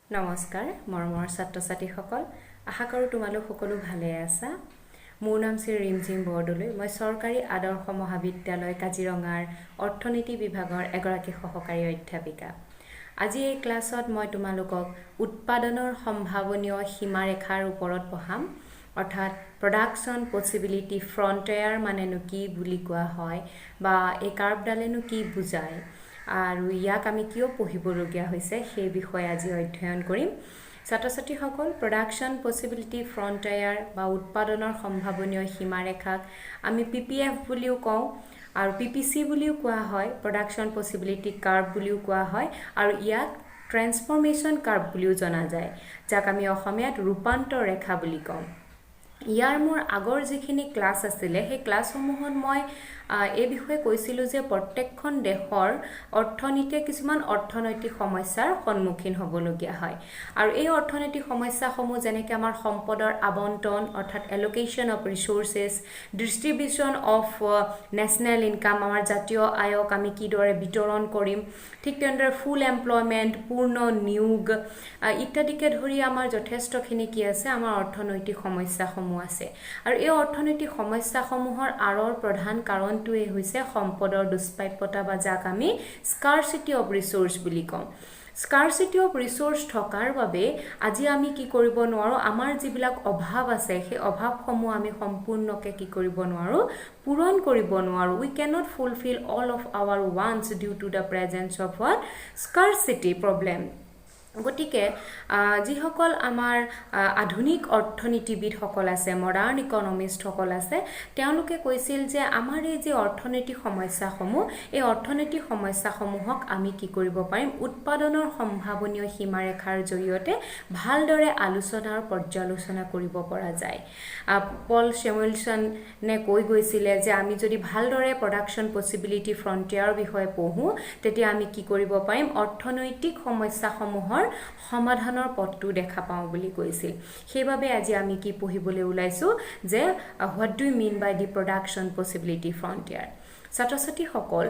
নমস্কাৰ মৰমৰ ছাত্ৰ ছাত্ৰীসকল আশা কৰোঁ তোমালোক সকলো ভালে আছা মোৰ নাম শ্ৰী ৰিমজিম বৰদলৈ মই চৰকাৰী আদৰ্শ মহাবিদ্যালয় কাজিৰঙাৰ অৰ্থনীতি বিভাগৰ এগৰাকী সহকাৰী অধ্যাপিকা আজি এই ক্লাছত মই তোমালোকক উৎপাদনৰ সম্ভাৱনীয় সীমাৰেখাৰ ওপৰত পঢ়াম অৰ্থাৎ প্ৰডাকশ্যন পচিবিলিটি ফ্ৰণ্টিয়াৰ মানেনো কি বুলি কোৱা হয় বা এই কাৰ্ভডালেনো কি বুজায় আৰু ইয়াক আমি কিয় পঢ়িবলগীয়া হৈছে সেই বিষয়ে আজি অধ্যয়ন কৰিম ছাত্ৰ ছাত্ৰীসকল প্ৰডাকশ্যন পচিবিলিটি ফ্ৰণ্টিয়াৰ বা উৎপাদনৰ সম্ভাৱনীয় সীমাৰেখাক আমি পিপিএফ বুলিও কওঁ আৰু পিপিচি বুলিও কোৱা হয় প্ৰডাকশ্যন পচিবিলিটি কাৰ্ভ বুলিও কোৱা হয় আৰু ইয়াক ট্ৰেন্সফৰমেশ্যন কাৰ্ভ বুলিও জনা যায় যাক আমি অসমীয়াত ৰূপান্তৰ ৰেখা বুলি কওঁ ইয়াৰ মোৰ আগৰ যিখিনি ক্লাছ আছিলে সেই ক্লাছসমূহত মই এই বিষয়ে কৈছিলোঁ যে প্ৰত্যেকখন দেশৰ অৰ্থনীতিয়ে কিছুমান অৰ্থনৈতিক সমস্যাৰ সন্মুখীন হ'বলগীয়া হয় আৰু এই অৰ্থনৈতিক সমস্যাসমূহ যেনেকৈ আমাৰ সম্পদৰ আবণ্টন অৰ্থাৎ allocation of resources distribution of national income আমাৰ জাতীয় আয়ক আমি কিদৰে বিতৰণ কৰিম ঠিক তেনেদৰে ফুল এমপ্লয়মেণ্ট পূৰ্ণ নিয়োগ ইত্যাদিকে ধৰি আমাৰ যথেষ্টখিনি কি আছে আমাৰ অৰ্থনৈতিক সমস্যাসমূহ আছে আৰু এই অৰ্থনৈতিক সমস্যাসমূহৰ আঁৰৰ প্ৰধান কাৰণটোৱে হৈছে সম্পদৰ দুষ্প্ৰাপ্যতা বা যাক আমি স্কাৰচিটি অফ ৰিচোৰ্চ বুলি কওঁ স্কাৰচিটি অফ ৰিচোৰ্চ থকাৰ বাবে আজি আমি কি কৰিব নোৱাৰোঁ আমাৰ যিবিলাক অভাৱ আছে সেই অভাৱসমূহ আমি সম্পূৰ্ণকৈ কি কৰিব নোৱাৰোঁ পূৰণ কৰিব নোৱাৰোঁ we can't fulfil all of our wants due to the presence of what scarcity problem গতিকে যিসকল আমাৰ আধুনিক অৰ্থনীতিবিদসকল আছে মডাৰ্ণ ইকনমিষ্টসকল আছে তেওঁলোকে কৈছিল যে আমাৰ এই যে অৰ্থনৈতিক সমস্যাসমূহ এই অৰ্থনৈতিক সমস্যাসমূহক আমি কি কৰিব পাৰিম উৎপাদনৰ সম্ভাৱনীয় সীমাৰেখাৰ জৰিয়তে ভালদৰে আলোচনা আৰু পৰ্যালোচনা কৰিব পৰা যায় পল ছেমুৱেলছনে কৈ গৈছিলে যে আমি যদি ভালদৰে প্ৰডাকশ্যন পচিবিলিটি ফ্ৰণ্টিয়াৰৰ বিষয়ে পঢ়োঁ তেতিয়া আমি কি কৰিব পাৰিম অৰ্থনৈতিক সমস্যাসমূহৰ সমাধানৰ পথটো দেখা পাওঁ বুলি কৈছিল সেইবাবে আজি আমি কি পঢ়িবলৈ ওলাইছোঁ যে what do you mean by the production possibility frontier ছাত্ৰ ছাত্ৰীসকল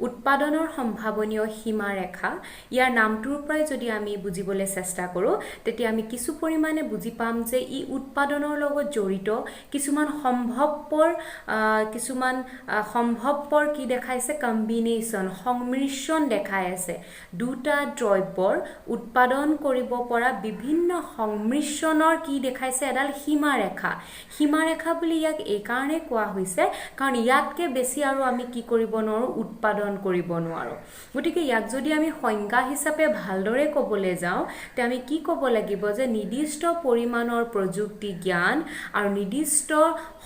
উৎপাদনৰ সম্ভাৱনীয় সীমাৰেখা ইয়াৰ নামটোৰ পৰাই যদি আমি বুজিবলৈ চেষ্টা কৰোঁ তেতিয়া আমি কিছু পৰিমাণে বুজি পাম যে ই উৎপাদনৰ লগত জড়িত কিছুমান সম্ভৱপৰ কি দেখাইছে কম্বিনেশ্যন সংমিশ্ৰণ দেখাই আছে দুটা দ্ৰব্যৰ উৎপাদন কৰিব পৰা বিভিন্ন সংমিশ্ৰণৰ কি দেখাইছে এডাল সীমাৰেখা বুলি ইয়াক এইকাৰণে কোৱা হৈছে কাৰণ ইয়াতকে বেছি আৰু আমি কি কৰিব নোৱাৰোঁ উৎপাদন কৰিব নোৱাৰোঁ গতিকে ইয়াক যদি আমি সংজ্ঞা হিচাপে ভালদৰে ক'বলৈ যাওঁ তে আমি কি ক'ব লাগিব যে নিৰ্দিষ্ট পৰিমাণৰ প্ৰযুক্তি জ্ঞান আৰু নিৰ্দিষ্ট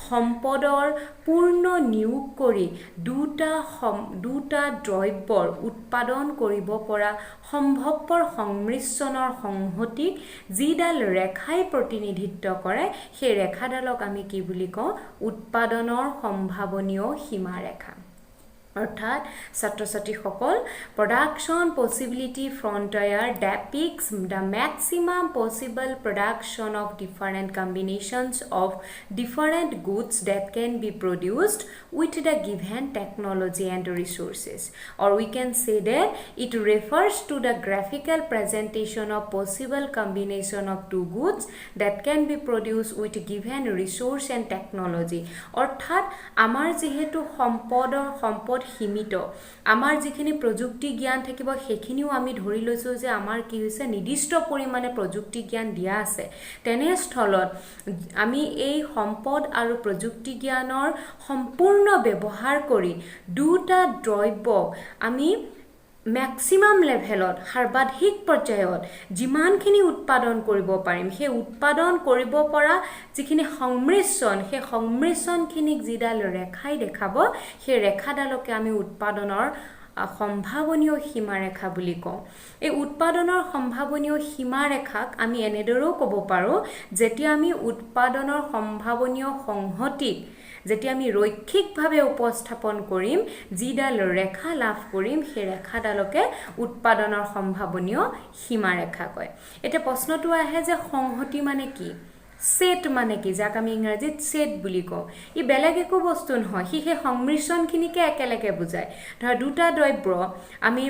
সম্পদৰ পূৰ্ণ নিয়োগ কৰি দুটা দ্ৰব্যৰ উৎপাদন কৰিব পৰা সম্ভৱপৰ সংমিশ্ৰণৰ সংহতিক যিডাল ৰেখাই প্ৰতিনিধিত্ব কৰে সেই ৰেখাডালক আমি কি বুলি কওঁ উৎপাদনৰ সম্ভাৱনীয় সীমাৰেখা অৰ্থাৎ ছাত্ৰ ছাত্ৰীসকল production possibility frontier depicts the maximum possible production of different combinations of different goods that can be produced with the given technology and resources or we can say that it refers to the graphical presentation of possible combination of two goods that can be produce with given resource and technology অৰ্থাৎ আমাৰ যিহেতু সম্পদ সীমিত আমাৰ যিখিনি প্ৰযুক্তি জ্ঞান থাকিব সেইখিনিও আমি ধৰি লৈছোঁ যে আমাৰ কি হৈছে নিৰ্দিষ্ট পৰিমাণে প্ৰযুক্তি জ্ঞান দিয়া আছে তেনেস্থলত আমি এই সম্পদ আৰু প্ৰযুক্তি জ্ঞানৰ সম্পূৰ্ণ ব্যৱহাৰ কৰি দুটা দ্ৰব্য আমি মেক্সিমাম লেভেলত সৰ্বাধিক পৰ্যায়ত যিমানখিনি উৎপাদন কৰিব পাৰিম সেই উৎপাদন কৰিব পৰা যিখিনি সংমিশ্ৰণ সেই সংমিশ্ৰণখিনিক যিডাল ৰেখাই দেখাব সেই ৰেখাডালকে আমি উৎপাদনৰ সম্ভাৱনীয় সীমাৰেখা বুলি কওঁ এই উৎপাদনৰ সম্ভাৱনীয় সীমাৰেখাক আমি এনেদৰেও ক'ব পাৰোঁ যেতিয়া আমি উৎপাদনৰ সম্ভাৱনীয় সংহতিক যেতিয়া আমি ৰৈখিকভাৱে উপস্থাপন কৰিম যিডাল ৰেখা লাভ কৰিম সেই ৰেখাডালকে উৎপাদনৰ সম্ভাৱনীয় সীমাৰেখা কয় এতিয়া প্ৰশ্নটো আহে যে সংহতি মানে কি সেট মানে কি যাক আমি ইংৰাজীত সেট বুলি কওঁ ই বেলেগ একো বস্তু নহয় সেই সংমিশ্ৰণখিনিকে একেলগে বুজায় ধৰ দুটা দ্ৰব্য আমি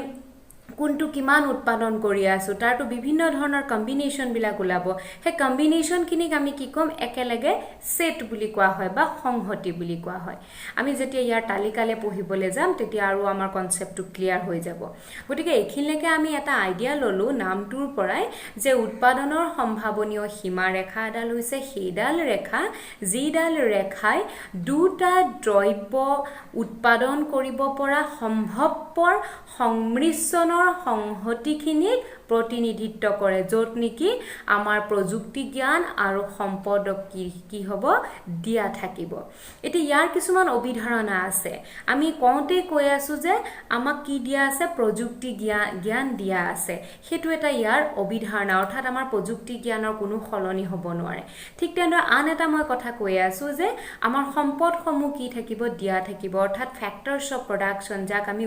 কোনটো কিমান উৎপাদন কৰি আছো তাৰটো বিভিন্ন ধৰণৰ কম্বিনেশন বিলাক ওলাব হে কম্বিনেশন কিনিক আমি কি কম একেলগে সেট বুলি কোৱা হয় বা সংহতি বুলি কোৱা হয় আমি যেতিয়া ইয়াৰ তালিকালে পঢ়িবলৈ যাম তেতিয়া আৰু আমাৰ কনসেপ্টটো ক্লিয়াৰ হৈ যাব গতিকে এখিনলৈকে আমি এটা আইডিয়া ললো নামটোৰ পৰাই যে উৎপাদনৰ সম্ভাৱনীয় সীমা ৰেখা এডাল হৈছে সেইডাল ৰেখা যিডাল ৰেখাই দুটা দ্ৰব্য উৎপাদন কৰিব পৰা সম্ভৱপৰ সংমিশ্ৰণৰ সংহতিখিনিক প্ৰতিনিধিত্ব কৰে য'ত নেকি আমাৰ প্ৰযুক্তি জ্ঞান আৰু সম্পদ কি হ'ব দিয়া থাকিব এতিয়া ইয়াৰ কিছুমান অভিধাৰণা আছে আমি কওঁতে কৈ আছো যে আমাক কি দিয়া আছে প্ৰযুক্তি জ্ঞান দিয়া আছে হেতু এটা ইয়াৰ অভিধাৰণা অৰ্থাৎ আমাৰ প্ৰযুক্তি জ্ঞানৰ কোনো খলনি হ'ব নোৱাৰে ঠিক তেনেদৰে আন এটা মই কথা কৈ আছো যে আমাৰ সম্পদসমূহ কি থাকিব দিয়া থাকিব অৰ্থাৎ ফ্যাক্টৰস অফ প্ৰডাকশন যাক আমি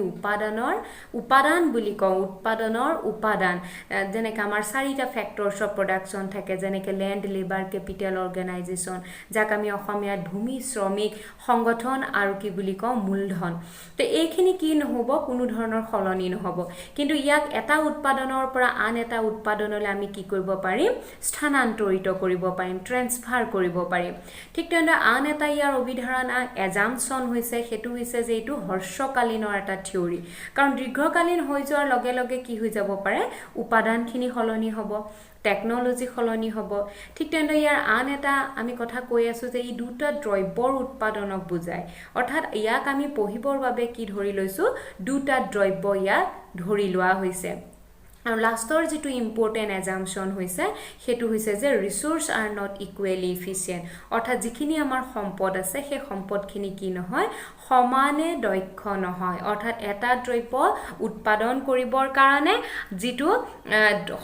উপাদান বুলি কওঁ উৎপাদনৰ উপাদান যেনেকৈ আমাৰ চাৰিটা ফ্যাক্টৰস অফ প্ৰডাকশন থাকে যেনেকৈ ল্যান্ড লেবাৰ ক্যাপিটাল অৰ্গানাইজেশন যাক আমি অসমীয়াত ভূমি শ্ৰমিক সংগঠন আৰু কি বুলি কওঁ মূলধন তো এইখিনি কি নহব কোনো ধৰণৰ খলনি নহব কিন্তু ইয়াক এটা উৎপাদনৰ পৰা আন এটা উৎপাদনলৈ আমি কি কৰিব পাৰিম স্থানান্তৰিত কৰিব পাৰিম ট্ৰান্সফাৰ কৰিব পাৰিম ঠিক তেনেদৰে আন এটা ইয়াৰ অভিধাৰণা এজাম্পশন হৈছে হেতু হৈছে যে এইটো হৰ্ষকালীনৰ এটা থিওৰি কাৰণ দীৰ্ঘকালীন হৈ যোৱাৰ লগে লগে কি হৈ যাব পাৰে উপাদানখিনি খলনি হ'ব টেকনলজি খলনি হ'ব ঠিক তেনেদৰে ইয়াৰ আন এটা আমি কথা কৈ আছো যে ই দুটা দ্ৰব্যৰ উৎপাদনক বুজায় অৰ্থাৎ ইয়াক আমি পঢ়িবৰ বাবে কি ধৰি লৈছো দুটা দ্ৰব্য ইয়াক ধৰি লোৱা হৈছে আৰু লাষ্টৰ যেটো ইম্পৰ্টেন্ট এজাম্পশন হৈছে হেতু হৈছে যে resource are not equally efficient অৰ্থাৎ যিখিনি আমাৰ সম্পদ আছে সেই সম্পদখিনি কি নহয় সমানে দক্ষ নহয় অৰ্থাৎ এটা দ্ৰব্য উৎপাদন কৰিবৰ কাৰণে যেটো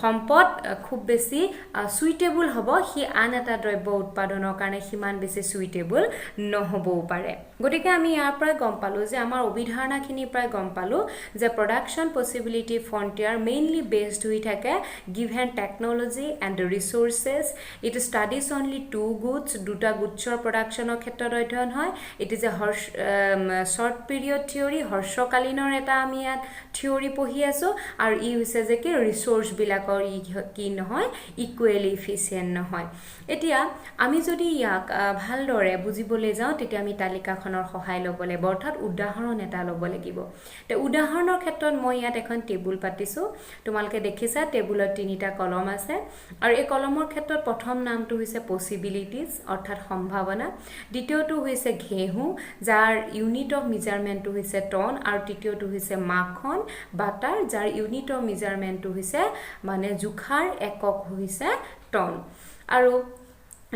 সম্পদ খুব বেছি সুইটেবল হ'ব হি আন এটা দ্ৰব্য উৎপাদনৰ কাৰণে সিমান বেছি সুইটেবল নহবও পাৰে গতিকে আমি ইয়াৰ পৰা গম পালো যে আমাৰ অভিধাৰণাখিনি প্ৰায় গম পালো যে production possibility frontier mainly based hui thake given technology and the resources it studies only two goods duta goodsor production or khetrot odhyon hoy it is a short period theory horshokalinor eta ami yat theory pohi aso ar e hoise je ki resource bilakor ki nohoy equally efficient nohoy etia ami jodi yak bhal dore bujibole jao tetia ami talika khonor sohay lobole borthat udahoron eta lobole gibo te udahoronor khetrot moi yat ekhon table patisu তোমালকে দেখিছা টেবুলত তিনিটা কলম আছে আৰু এই কলমৰ ক্ষেত্ৰত প্ৰথম নামটো হৈছে পসিবিলিটিজ অৰ্থাৎ সম্ভাৱনা দ্বিতীয়টো হৈছে ঘেহু যাৰ ইউনিট অফ মেজাৰমেন্টটো হৈছে টন আৰু তৃতীয়টো হৈছে মাখন বাটাৰ যাৰ ইউনিট অফ মেজাৰমেন্টটো হৈছে মানে জুখাৰ একক হৈছে টন আৰু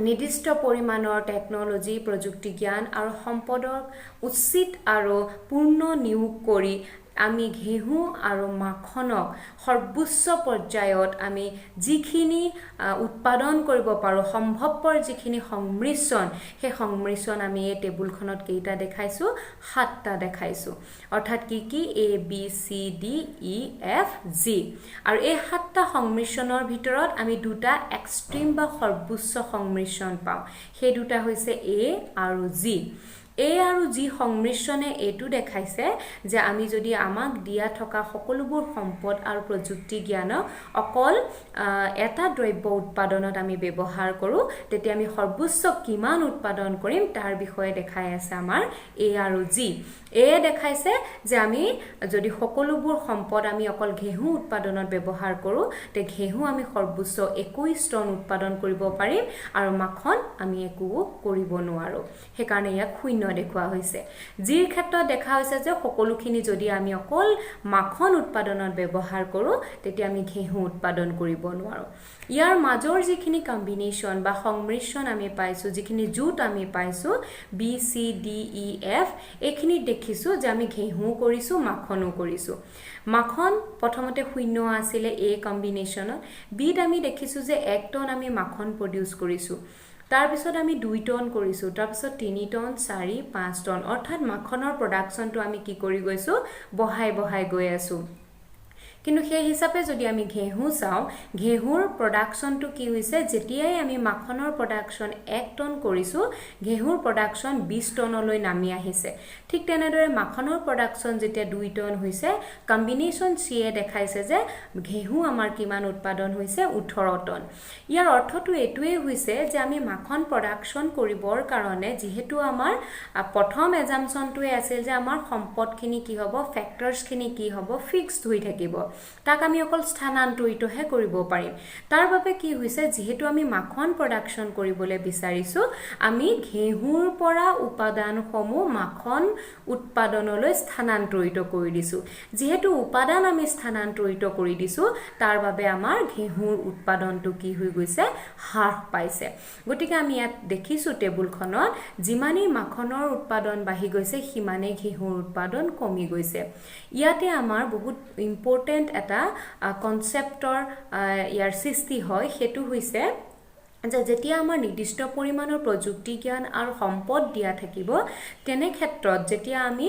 নিৰ্দিষ্ট পৰিমাণৰ টেকনলজি প্ৰযুক্তি জ্ঞান আৰু সম্পদৰ উচিত আৰু পূৰ্ণ নিয়োগ কৰি আমি ঘেহু আৰু মাখনক সৰ্বোচ্চ পৰ্যায়ত আমি যিখিনি উৎপাদন কৰিব পাৰো সম্ভৱপৰ যিখিনি সংমিশ্ৰণ হে সংমিশ্ৰণ আমি এই টেবুলখনত কেইটা দেখাইছো 7টা দেখাইছো অৰ্থাৎ কি A B C D E F G আৰু এই 7টা সংমিশ্ৰণৰ ভিতৰত আমি দুটা এক্সট্ৰিম বা সৰ্বোচ্চ সংমিশ্ৰণ পাওঁ সেই দুটা হৈছে A আৰু G A আৰু G সংমিশ্ৰণে এটো দেখাইছে যে আমি যদি আমাক দিয়া থকা সকলোবোৰ সম্পদ আৰু প্ৰযুক্তি জ্ঞান অকল এটা দ্ৰব্য উৎপাদনত আমি ব্যৱহাৰ কৰো তেতিয়া আমি সৰ্বোচ্চ কিমান উৎপাদন কৰিম তাৰ বিষয়ে দেখাই আছে আমাৰ A আৰু G A দেখাইছে যে আমি যদি সকলোবোৰ সম্পদ আমি অকল ঘেহু উৎপাদনত ব্যৱহাৰ কৰো তে ঘেহু আমি সৰ্বোচ্চ 21 টন উৎপাদন কৰিব পাৰিম আৰু মাখন আমি একো কৰিব নোৱাৰো হে কাৰণে ইয়াক শূন্য দেখুৱা হৈছে জিৰ ক্ষেত্ৰত দেখা হৈছে যে সকলোখিনি যদি আমি অকল মাখন উৎপাদনত ব্যৱহাৰ কৰো তেতিয়া আমি ঘেহু উৎপাদন কৰিব নোৱাৰো ইয়াৰ মাজৰ যিখিনি কম্বিনেশন বা সংমিশ্ৰণ আমি পাইছো যিখিনি জুট আমি পাইছো B C D E F এখিনি দেখিছো যে আমি ঘেহু কৰিছো মাখনো কৰিছো মাখন প্ৰথমতে শূন্য আছিল A কম্বিনেশনত বিত আমি দেখিছো যে 1 টন আমি মাখন প্ৰডিউস কৰিছো তাৰ পিছত আমি 2 টন কৰিছো তাৰ পিছত 3 টন 4 5 টন অৰ্থাৎ মাখনৰ প্ৰডাকশনটো আমি কি কৰি গৈছো বহাই গৈ আছো কিন্তু সেই হিচাপে যদি আমি ঘেঁহু চাওঁ ঘেঁহুৰ প্ৰডাকশ্যনটো কি হৈছে যেতিয়াই আমি মাখনৰ প্ৰডাকশ্যন 1 টন কৰিছোঁ ঘেঁহুৰ প্ৰডাকশ্যন 20 টনলৈ নামি আহিছে ঠিক তেনেদৰে মাখনৰ প্ৰডাকশ্যন যেতিয়া 2 টন হৈছে কম্বিনেশ্যন চিয়ে দেখাইছে যে ঘেঁহু আমাৰ কিমান উৎপাদন হৈছে 18 টন ইয়াৰ অৰ্থটো এটোৱে হৈছে যে আমি মাখন প্ৰডাকশ্যন কৰিবৰ কাৰণে যেহেতু আমাৰ প্ৰথম এজাম্পশনটোৱে আছিল যে আমাৰ সম্পদখিনি কি হ'ব ফ্যাক্টৰছখিনি কি হ'ব ফিক্সড হৈ থাকিব তাক আমি অকল স্থানান্তৰিতহে কৰিব পাৰিম তাৰ বাবে কি হৈছে যেহেতু আমি মাখন প্ৰডাকশ্যন কৰিবলৈ বিচাৰিছো আমি ঘেঁহুৰ পৰা উপাদানসমূহ মাখন উৎপাদনলৈ স্থানান্তৰিত কৰি দিছো যেহেতু উপাদান আমি স্থানান্তৰিত কৰি দিছো তাৰ বাবে আমাৰ ঘেঁহুৰ উৎপাদনটো কি হৈ গৈছে হ্ৰাস পাইছে গতিকে আমি ইয়াত দেখিছো টেবুলখনত যিমানেই মাখনৰ উৎপাদন বাঢ়ি গৈছে সিমানেই ঘেঁহুৰ উৎপাদন কমি গৈছে ইয়াতে আমাৰ বহুত ইম্পৰ্টেন্ট এটা কনসেপ্টৰ ইয়াৰ সৃষ্টি হয় হেতু হৈছে যে যেতিয়া আমাৰ নিৰ্দিষ্ট পৰিমাণৰ প্ৰযুক্তি জ্ঞান আৰু সম্পদ দিয়া থাকিব তেনে ক্ষেত্ৰত যেতিয়া আমি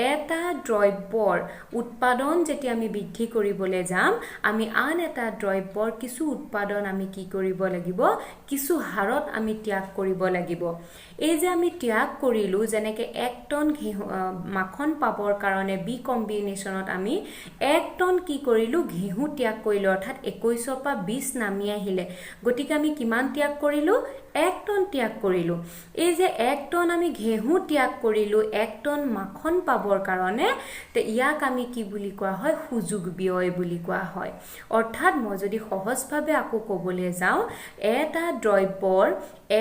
এটা দ্ৰব্যৰ উৎপাদন যেতিয়া আমি বৃদ্ধি কৰিবলৈ যাম আমি আন এটা দ্ৰব্যৰ কিছু উৎপাদন আমি কি কৰিব লাগিব কিছু হাৰত আমি ত্যাগ কৰিব লাগিব এই যে আমি ত্যাগ কৰিলো যেনেকৈ 1 টন মাখন পাবৰ কাৰণে বি কম্বিনেশ্যনত আমি 1 টন কি কৰিলো ঘেঁহু ত্যাগ কৰিলো অৰ্থাৎ 21 পৰা 20 নামি আহিলে গতিকে আমি কিমান ত্যাগ কৰিলো 1 টন ত্যাগ কৰিলো এই যে 1 টন আমি ঘেঁহু ত্যাগ কৰিলো 1 টন মাখন পাবৰ কাৰণে তে ইয়াক আমি কি বুলি কোৱা হয় সুযোগ ব্যয় বুলি কোৱা হয় অৰ্থাৎ মই যদি সহজভাৱে আকৌ ক'বলৈ যাওঁ এটা দ্ৰব্যৰ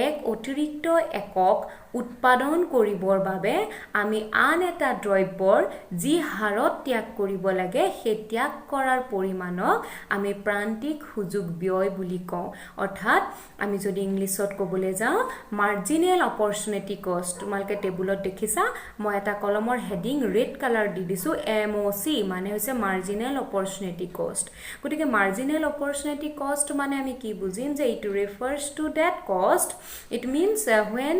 এক অতিৰিক্ত একক উৎপাদন কৰিবৰ বাবে আমি আন এটা দ্ৰব্যৰ যি হাৰত ত্যাগ কৰিব লাগে সেই ত্যাগ কৰাৰ পৰিমাণক আমি প্ৰান্তিক সুযোগ ব্যয় বুলি কওঁ অৰ্থাৎ আমি যদি ইংলিছত ক'বলৈ যাওঁ মাৰ্জিনেল অপৰচুনিটি কষ্ট তোমালোকে টেবুলত দেখিছা মই এটা কলমৰ হেডিং ৰেড কালাৰ দি দিছো MOC মানে হৈছে মাৰ্জিনেল অপৰচুনিটি কষ্ট গতিকে মাৰ্জিনেল অপৰচুনিটি কষ্ট মানে আমি কি বুজিম যে ইট ৰেফাৰ্স টু দ্যাট কষ্ট it means when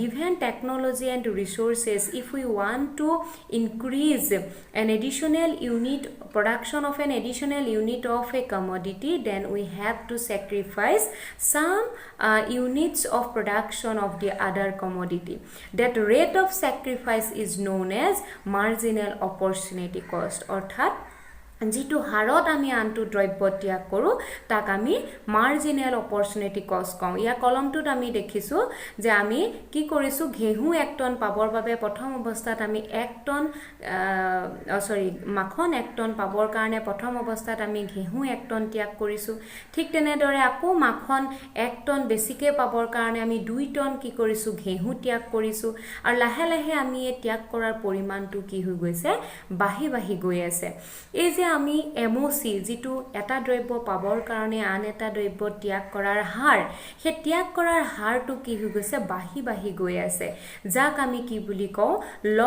given technology and resources if we want to increase an additional unit production of an additional unit of a commodity then we have to sacrifice some units of production of the other commodity that rate of sacrifice is known as marginal opportunity cost অর্থাৎ যেটো হাৰত আমি আনটো দ্ৰব্য ত্যাগ কৰো তাক আমি মাৰ্জিনেল অপৰচুনিটি কষ্ট কওঁ ইয়া কলমটোত আমি দেখিছো যে আমি কি কৰিছো ঘেঁহু 1 টন পাবৰ বাবে প্ৰথম অৱস্থাত আমি 1 টন মাখন 1 টন পাবৰ কাৰণে প্ৰথম অৱস্থাত আমি ঘেঁহু 1 টন ত্যাগ কৰিছো ঠিক তেনেদৰে আকৌ মাখন 1 টন বেছিকৈ পাবৰ কাৰণে আমি 2 টন কি কৰিছো ঘেঁহু ত্যাগ কৰিছো আৰু লাহে লাহে আমি এই ত্যাগ কৰাৰ পৰিমাণটো কি হৈ গৈছে বাঢ়ি গৈ আছে এই যে আমি MOC যেটো এটা দ্ৰব্য পাবৰ কাৰণে আন এটা দ্ৰব্য ত্যাগ কৰাৰ হাৰ হে ত্যাগ কৰাৰ হাৰটো কি হৈ গৈছে বাঢ়ি গৈ আছে যাক আমি কি বুলি কওঁ law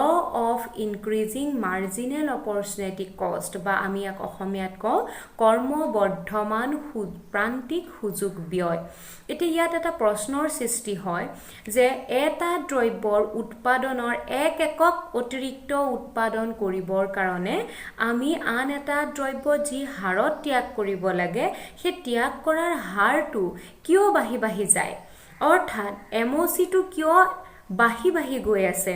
of increasing marginal opportunity কষ্ট বা আমি ইয়াক অসমীয়াত কওঁ কৰ্মবৰ্ধমান প্ৰান্তিক সুযোগ ব্যয় এতিয়া ইয়াত এটা প্ৰশ্নৰ সৃষ্টি হয় যে এটা দ্ৰব্যৰ উৎপাদনৰ এক একক অতিৰিক্ত উৎপাদন কৰিবৰ কাৰণে আমি আন এটা দ্ৰব্য যি হাৰত ত্যাগ কৰিব লাগে সেই ত্যাগ কৰাৰ হাৰটো কিয় বাঢ়ি যায় অৰ্থাৎ MOC টো কিয় বাঢ়ি গৈ আছে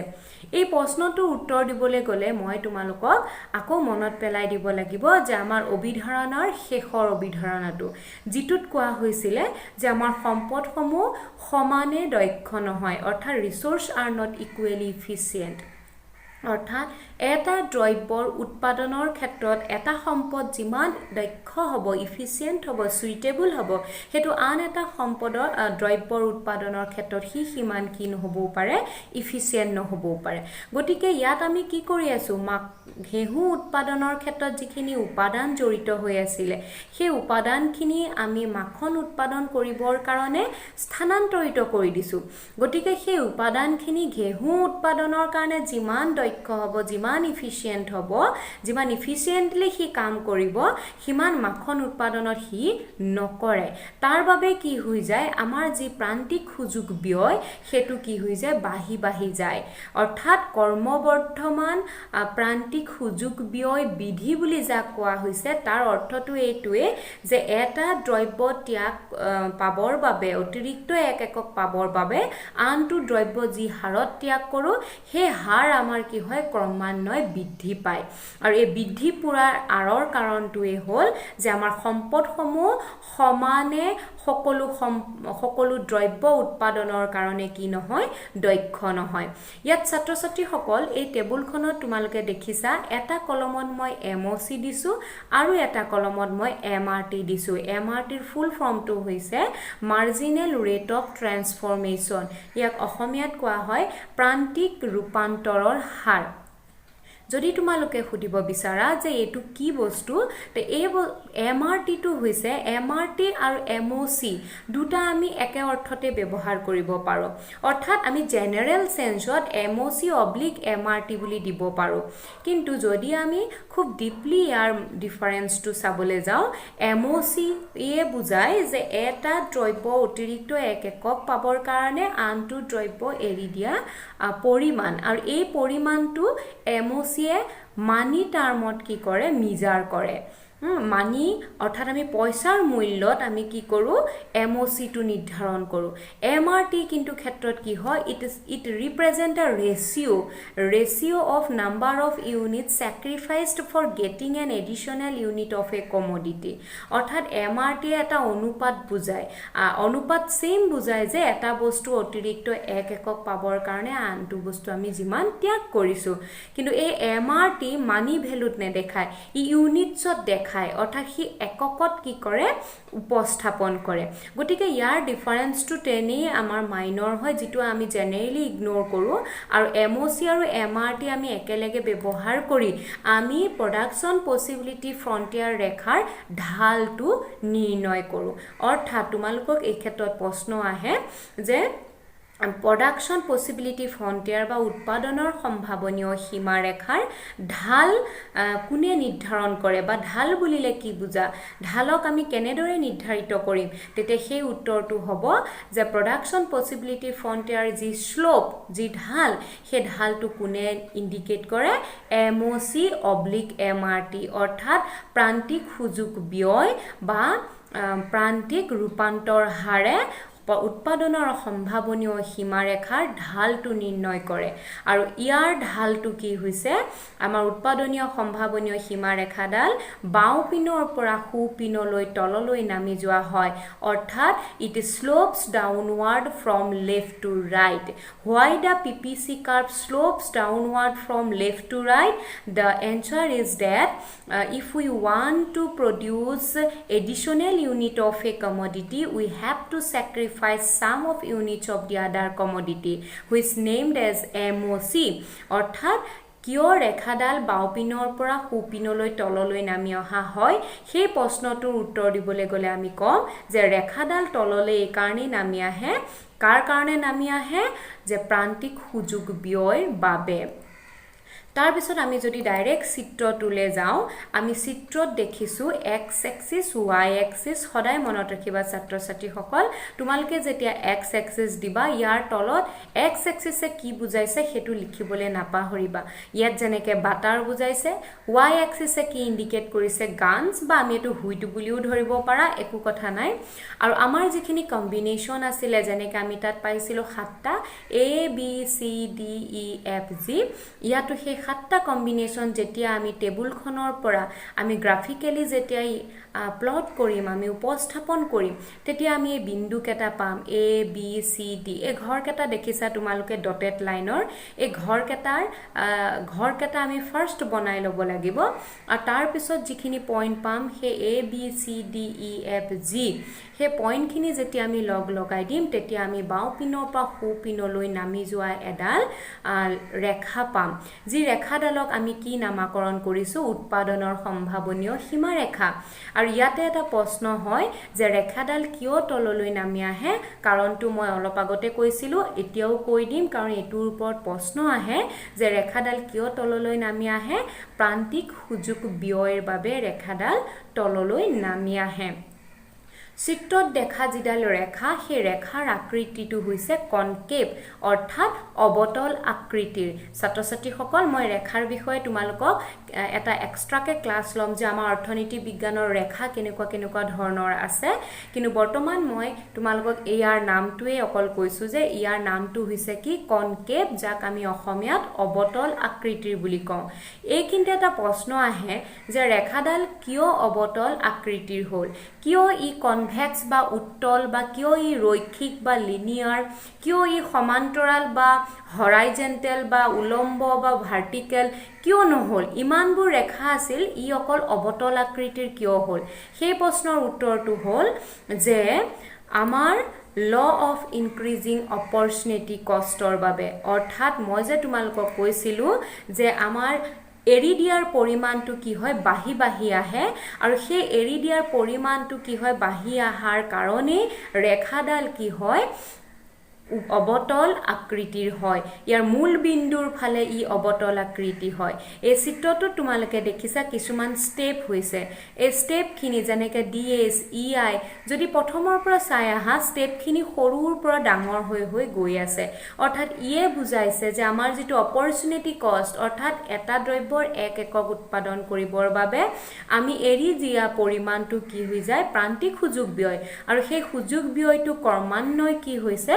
এই প্ৰশ্নটোৰ উত্তৰ দিবলৈ গলে মই তোমালোকক আকৌ মনত পেলাই দিব লাগিব যে আমাৰ অভিধাৰণাৰ শেষৰ অভিধাৰণাটো যিটোত কোৱা হৈছিল যে আমাৰ সম্পদসমূহ সমানে দক্ষ নহয় অৰ্থাৎ ৰিসোৰ্স আৰ নট ইকুৱেলি ইফিচিয়েন্ট অৰ্থাৎ এটা দ্ৰব্যৰ উৎপাদনৰ ক্ষেত্ৰত এটা সম্পদ যিমান দক্ষ হ'ব ইফিচিয়েন্ট হ'ব সুইটেবল হ'ব হেতু আন এটা সম্পদৰ দ্ৰব্যৰ উৎপাদনৰ ক্ষেত্ৰত সিমান কি নহব পাৰে ইফিচিয়েন্ট নহব পাৰে গতিকে ইয়াত আমি কি কৰি আছো ঘেঁহু উৎপাদনৰ ক্ষেত্ৰত যিখিনি উপাদান জড়িত হৈ আছিল সেই উপাদানখিনি আমি মাখন উৎপাদন কৰিবৰ কাৰণে স্থানান্তৰিত কৰি দিছো গতিকে সেই উপাদানখিনি ঘেঁহু উৎপাদনৰ কাৰণে যিমান দক্ষ দক্ষ হ'ব, যিমান ইফিচিয়েণ্ট হ'ব, যিমান ইফিচিয়েণ্টলি সি কাম কৰিব, সিমান মাখন উৎপাদনত সি নকৰে। তাৰ বাবে কি হৈ যায়, আমাৰ যি প্ৰান্তিক সুযোগ ব্যয় সেইটো কি হৈ যায়, বাঢ়ি যায়। অৰ্থাৎ কৰ্মবৰ্ধমান প্ৰান্তিক সুযোগ ব্যয় বিধি বুলি যাক কোৱা হৈছে, তাৰ অৰ্থটো এইটোৱে যে এটা দ্ৰব্য ত্যাগ পাবৰ বাবে, অতিৰিক্ত 1 একক পাবৰ বাবে আনটো দ্ৰব্য যি হাৰত ত্যাগ কৰোঁ সেই হাৰ আমাৰ কি হয়, ক্ৰমান্বয়ে বৃদ্ধি পায়। আৰু এই বৃদ্ধি পোৱাৰ আঁৰৰ কাৰণটোৱে হ'ল যে আমাৰ সম্পদসমূহ সমানে সকলো দ্ৰব্য উৎপাদনৰ কাৰণে কি নহয়, দক্ষ নহয়। ইয়াত ছাত্ৰ ছাত্ৰীসকল এই টেবুলখনত তোমালোকে দেখিছা, এটা কলমত মই MOC দিছোঁ আৰু এটা কলমত মই MRT দিছোঁ। MRTৰ ফুল ফৰ্মটো হৈছে মাৰ্জিনেল ৰেট অফ ট্ৰেন্সফৰ্মেশ্যন। ইয়াক অসমীয়াত কোৱা হয় প্ৰান্তিক ৰূপান্তৰৰ হাৰ। যদি তোমালোকে সুধিব বিচাৰা যে এইটো কি বস্তু, তে এই MRTটো হৈছে, MRT আৰু MOC দুটা আমি একে অৰ্থতে ব্যৱহাৰ কৰিব পাৰোঁ। অৰ্থাৎ আমি জেনেৰেল চেঞ্চত MOC/MRT বুলি দিব পাৰোঁ। কিন্তু যদি আমি খুব ডিপলি ইয়াৰ ডিফাৰেঞ্চটো চাবলৈ যাওঁ, MOC বুজায় যে এটা দ্ৰব্য অতিৰিক্ত 1 একক পাবৰ কাৰণে আনটো দ্ৰব্য এৰি দিয়া পৰিমাণ, আৰু এই পৰিমাণটো MOCয়ে মানি টাৰ্মত কি কৰে, মিজাৰ কৰে। মানি অৰ্থাৎ আমি পইচাৰ মূল্যত আমি কি কৰোঁ, MOCটো নিৰ্ধাৰণ কৰোঁ। MRT কিন্তু ক্ষেত্ৰত কি হয়, it represent a ratio' of number of unit sacrificed for getting an additional unit of a commodity. অৰ্থাৎ MRT এটা অনুপাত বুজায়, অনুপাত চেম বুজায় যে এটা বস্তু অতিৰিক্ত 1 একক পাবৰ কাৰণে আনটো বস্তু আমি যিমান ত্যাগ কৰিছোঁ। কিন্তু এই MRT মানি ভেলুত নেদেখায়, ই ইউনিটছত দেখায়, অৰ্থাৎ সি এককত কি কৰে, উপস্থাপন কৰে। গতিকে ইয়াৰ ডিফাৰেঞ্চটো তেনেই আমাৰ মাইনৰ হয়, যিটো আমি জেনেৰেলি ইগন'ৰ কৰোঁ। আৰু MOC আৰু MRT আমি একেলগে ব্যৱহাৰ কৰি আমি প্ৰডাকশ্যন পচিবিলিটি ফ্ৰণ্টিয়াৰ ৰেখাৰ ঢালটো নিৰ্ণয় কৰোঁ। অৰ্থাৎ তোমালোকক এই ক্ষেত্ৰত প্ৰশ্ন আহে যে প্ৰডাকশ্যন পচিবিলিটি ফ্ৰণ্টিয়াৰ বা উৎপাদনৰ সম্ভাৱনীয় সীমাৰেখাৰ ঢাল কোনে নিৰ্ধাৰণ কৰে, বা ঢাল বুলিলে কি বুজা, ঢালক আমি কেনেদৰে নিৰ্ধাৰিত কৰিম, তেতিয়া সেই উত্তৰটো হ'ব যে প্ৰডাকশ্যন পচিবিলিটি ফ্ৰণ্টিয়াৰ যি শ্লোপ, যি ঢাল, সেই ঢালটো কোনে ইণ্ডিকেট কৰে, MOC/MRT, অৰ্থাৎ প্ৰান্তিক সুযোগ ব্যয় বা প্ৰান্তিক ৰূপান্তৰ হাৰে উৎপাদনৰ সম্ভাৱনীয় সীমাৰেখাৰ ঢালটো নিৰ্ণয় কৰে। আৰু ইয়াৰ ঢালটো কি হৈছে, আমাৰ উৎপাদনীয় সম্ভাৱনীয় সীমাৰেখাডাল বাওঁ পিনৰ পৰা সো পিনলৈ তললৈ নামি যোৱা হয়। অৰ্থাৎ it slopes downward from left to right. Why the PPC curve slopes downward from left to right? The answer is that if we want to produce additional unit of a commodity, we have to sacrifice some of units of the other commodity, which named as MOC. অৰ্থাৎ কিয় ৰেখাডাল বাওঁপিনৰ পৰা সোঁপিনলৈ তললৈ নামি অহা হয়, সেই প্ৰশ্নটোৰ উত্তৰ দিবলৈ গ'লে আমি ক'ম যে ৰেখাডাল তললৈ এই কাৰণেই নামি আহে, কাৰ কাৰণে নামি আহে, যে প্ৰান্তিক সুযোগ ব্যয়ৰ বাবে। তাৰপিছত আমি যদি ডাইৰেক্ট চিত্ৰটোলৈ যাওঁ, আমি চিত্ৰত দেখিছোঁ এক্স এক্সিছ, ৱাই এক্সিছ। সদায় মনত ৰাখিবা ছাত্ৰ ছাত্ৰীসকল, তোমালোকে যেতিয়া এক্স এক্সিছ দিবা, ইয়াৰ তলত এক্স এক্সিছে কি বুজাইছে সেইটো লিখিবলৈ নাপাহৰিবা। ইয়াত যেনেকৈ বাটাৰ বুজাইছে, ৱাই এক্সিছে কি ইণ্ডিকেট কৰিছে, গানছ, বা আমি এইটো হুইট বুলিও ধৰিব পাৰা, একো কথা নাই। আৰু আমাৰ যিখিনি কম্বিনেশ্যন আছিলে, যেনেকৈ আমি তাত পাইছিলোঁ 7টা ABCDEFG, ইয়াতো সেই 7টা কম্বিনেশ্যন যেতিয়া আমি টেবুলখনৰ পৰা আমি গ্ৰাফিকেলি যেতিয়া প্লট কৰিম, আমি উপস্থাপন কৰিম, তেতিয়া আমি এই বিন্দুকেইটা পাম, ABCD। এই ঘৰকেইটা দেখিছা তোমালোকে ডটেড লাইনৰ, এই ঘৰকেইটা আমি ফাৰ্ষ্ট বনাই ল'ব লাগিব। আৰু তাৰপিছত যিখিনি পইণ্ট পাম, সেই ABCDEFG, সেই পইণ্টখিনি যেতিয়া আমি লগাই দিম তেতিয়া আমি বাওঁ পিনৰ পৰা সোঁ পিনলৈ নামি যোৱা এডাল ৰেখা পাম যি ৰেখাডালক আমি কি নামাকৰণ কৰিছো উৎপাদনৰ সম্ভাৱনীয় সীমাৰেখা আৰু ইয়াতে এটা প্ৰশ্ন হয় যে ৰেখাডাল কিয় তললৈ নামি আহে কাৰণটো মই অলপ আগতে কৈছিলো এতিয়াও কৈ দিম কাৰণ এটোৰ ওপৰত প্ৰশ্ন আহে যে ৰেখাডাল কিয় তললৈ নামি আহে প্ৰান্তিক সুযোগ ব্যয়ৰ বাবে ৰেখাডাল তললৈ নামি আহে চিত্ৰত দেখা যিডাল ৰেখা সেই ৰেখাৰ আকৃতিটো হৈছে কনকেভ অৰ্থাৎ অবতল আকৃতিৰ ছাত্ৰ ছাত্ৰীসকল মই ৰেখাৰ বিষয়ে তোমালোকক এটা এক্সট্ৰাকে ক্লাছ লম যে আমাৰ অৰ্থনীতি বিজ্ঞানৰ ৰেখা কেনেকুৱা ধৰণৰ আছে কিন্তু বৰ্তমান মই তোমালোকক ইয়াৰ নামটোৱে অকল কৈছো যে ইয়াৰ নামটো হৈছে কি কনকেভ যাক আমি অসমীয়াত অবতল আকৃতিৰ বুলি কওঁ এইখিনিতে এটা প্ৰশ্ন আহে যে ৰেখাডাল কিয় অবতল আকৃতিৰ হ'ল কিয় ই কনভেক্স বা উত্তল বা কিয় ই ৰৈখিক বা লিনিয়াৰ কিয় ই সমান্তৰাল বা হৰাইজেন্টেল বা উলম্ব বা ভাৰ্টিকেল কিয় নহল ইমানবোৰ ৰেখা আছিল ই অকল অবতল আকৃতিৰ কিয় হ'ল সেই প্ৰশ্নৰ উত্তৰটো হ'ল যে আমাৰ law of increasing opportunity costৰ বাবে অৰ্থাৎ মই যে তোমালোকক কৈছিলো যে আমাৰ এৰি দিয়াৰ পৰিমাণটো কি হয় বাহি আহে আৰু সেই এৰি দিয়াৰ পৰিমাণটো কি হয় বাহি আহাৰ কাৰণে ৰেখাডাল কি হয় অবতল আকৃতিৰ হয় ইয়াৰ মূল বিন্দুৰ ফালে ই অবতল আকৃতি হয় এই চিত্ৰটো তোমালোকে দেখিছা কিছুমান স্টেপ হৈছে এই স্টেপখিনি যেনেকৈ ডিএছ ইআই যদি প্ৰথমৰ পৰা চাই আহা স্টেপখিনি সৰুৰ পৰা ডাঙৰ হৈ গৈ আছে অৰ্থাৎ ইয়ে বুজাইছে যে আমাৰ যেটো অপৰচুনিটি কষ্ট অৰ্থাৎ এটা দ্ৰব্যৰ এক একক উৎপাদন কৰিবৰ বাবে আমি এৰি দিয়া পৰিমাণটো কি হৈ যায় প্ৰান্তিক সুযোগ ব্যয় আৰু সেই সুযোগ ব্যয়টো ক্ৰমান্বয়ে কি হৈছে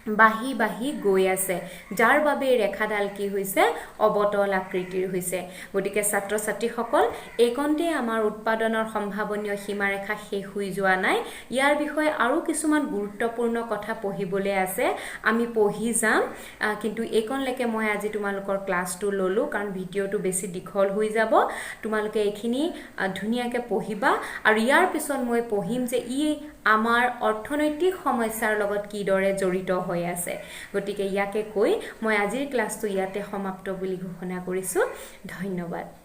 বাহি গৈ আছে যাৰ বাবে ৰেখাডাল কি হৈছে অবতল আকৃতিৰ হৈছে গতিকে ছাত্ৰ ছাত্ৰীসকল এইকণতে আমাৰ উৎপাদনৰ সম্ভাৱনীয় সীমাৰেখা শেষ হৈ যোৱা নাই ইয়াৰ বিষয়ে আৰু কিছুমান গুৰুত্বপূৰ্ণ কথা পঢ়িবলৈ আছে আমি পঢ়ি যাম কিন্তু এইকণলৈকে মই আজি তোমালোকৰ ক্লাছটো ললো কাৰণ ভিডিঅটো বেছি দীঘল হৈ যাব তোমালোকে এইখিনি ধুনীয়াকৈ পঢ়িবা আৰু ইয়াৰ পিছত মই পঢ়িম যে ই আমাৰ অৰ্থনৈতিক সমস্যাৰ লগত কিদৰে জড়িত হৈ আছে গতিকে ইয়াকে কৈ মই আজিৰ ক্লাছটো ইয়াতে সমাপ্ত বুলি ঘোষণা কৰিছো ধন্যবাদ